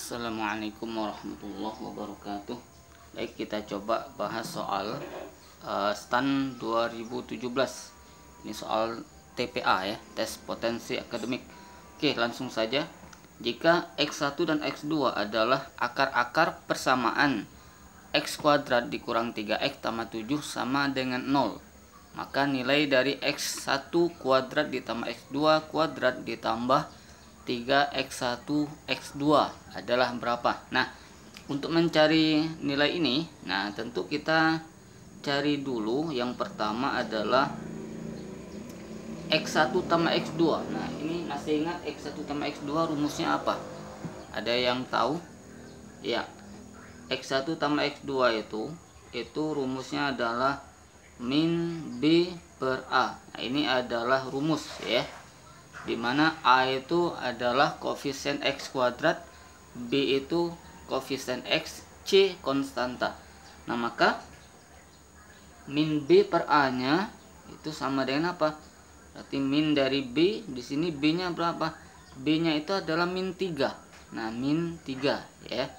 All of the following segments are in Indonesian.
Assalamualaikum warahmatullahi wabarakatuh. Baik, kita coba bahas soal STAN 2017. Ini soal TPA ya, tes potensi akademik. Oke, langsung saja. Jika X1 dan X2 adalah akar-akar persamaan X kuadrat dikurang 3X tambah 7 sama dengan 0, maka nilai dari X1 kuadrat ditambah X2 kuadrat ditambah 3x1 x2 adalah berapa? Nah, untuk mencari nilai ini, nah tentu kita cari dulu yang pertama adalah x1 tambah x2. Nah, ini masih ingat x1 tambah x2 rumusnya apa? Ada yang tahu? Ya, x1 tambah x2 itu rumusnya adalah min b per a. Nah, ini adalah rumus ya, dimana A itu adalah koefisien X kuadrat, B itu koefisien X, C konstanta. Nah, maka min B per A nya itu sama dengan apa? Berarti min dari B, di sini B nya berapa? B nya itu adalah min 3. Nah, min 3 ya.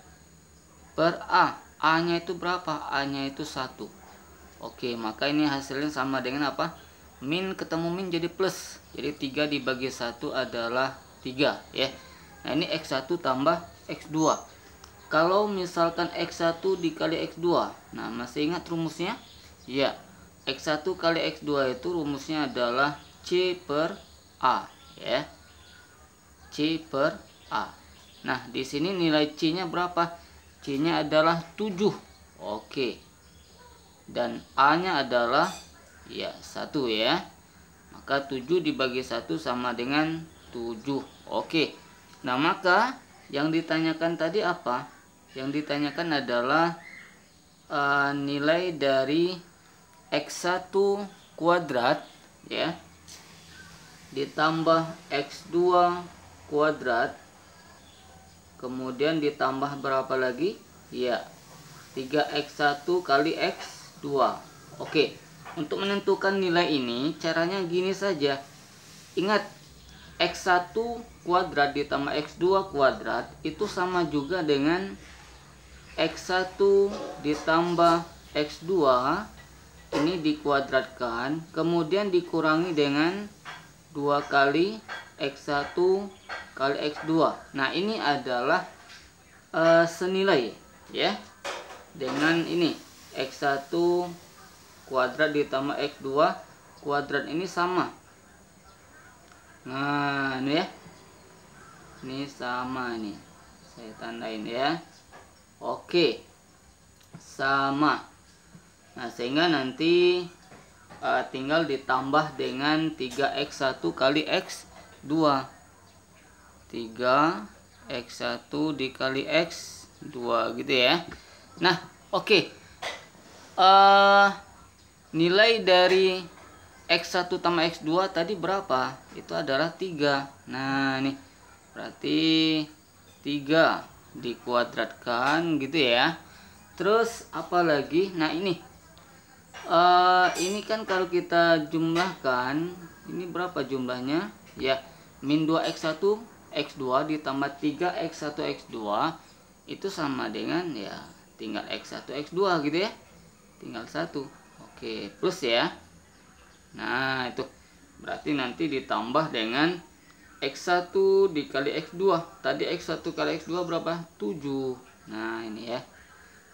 Per A, A nya itu berapa? A nya itu 1. Oke, maka ini hasilnya sama dengan apa? Min ketemu min jadi plus, jadi 3 dibagi 1 adalah 3 ya. Nah, ini X1 tambah X2. Kalau misalkan X1 dikali X2, nah masih ingat rumusnya? Ya, X1 kali X2 itu rumusnya adalah C per A ya, C per A. Nah, di sini nilai C nya berapa? C nya adalah 7. Oke, dan A nya adalah ya 1 ya. Maka 7 dibagi 1 sama dengan 7. Oke. Nah, maka yang ditanyakan tadi apa? Yang ditanyakan adalah nilai dari X1 kuadrat ya ditambah X2 kuadrat, kemudian ditambah berapa lagi? Ya, 3x1 kali x2. Oke. Untuk menentukan nilai ini caranya gini saja. Ingat, X1 kuadrat ditambah X2 kuadrat itu sama juga dengan X1 ditambah X2 ini dikuadratkan, kemudian dikurangi dengan 2 kali X1 kali X2. Nah, ini adalah senilai ya dengan ini X1 kuadrat ditambah X2 kuadrat, ini sama. Nah, ini ya, ini sama nih, saya tandain ya. Oke, sama. Nah, sehingga nanti tinggal ditambah dengan 3x1 kali x2, 3x1 dikali x2 gitu ya. Nah, oke. Nilai dari X1 tambah X2 tadi berapa? Itu adalah 3. Nah, ini berarti 3 dikuadratkan gitu ya. Terus apa lagi? Nah, ini kan kalau kita jumlahkan, ini berapa jumlahnya? Ya, min 2x1 x2 ditambah 3x1 x2 itu sama dengan ya tinggal x1 x2 gitu ya. Tinggal 1. Oke, plus ya. Nah, itu berarti nanti ditambah dengan X1 dikali X2. Tadi X1 kali X2 berapa? 7. Nah, ini ya.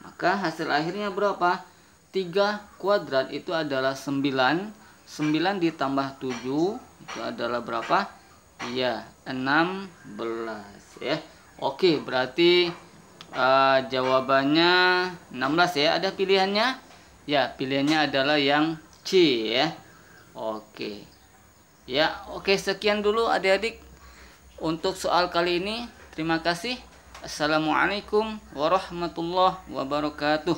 Maka hasil akhirnya berapa? 3 kuadrat itu adalah 9. 9 ditambah 7 itu adalah berapa? Iya, 16 ya. Oke, berarti jawabannya 16 ya. Ada pilihannya? Ya, pilihannya adalah yang C ya. Oke. Ya, oke, sekian dulu adik-adik untuk soal kali ini. Terima kasih. Assalamualaikum warahmatullahi wabarakatuh.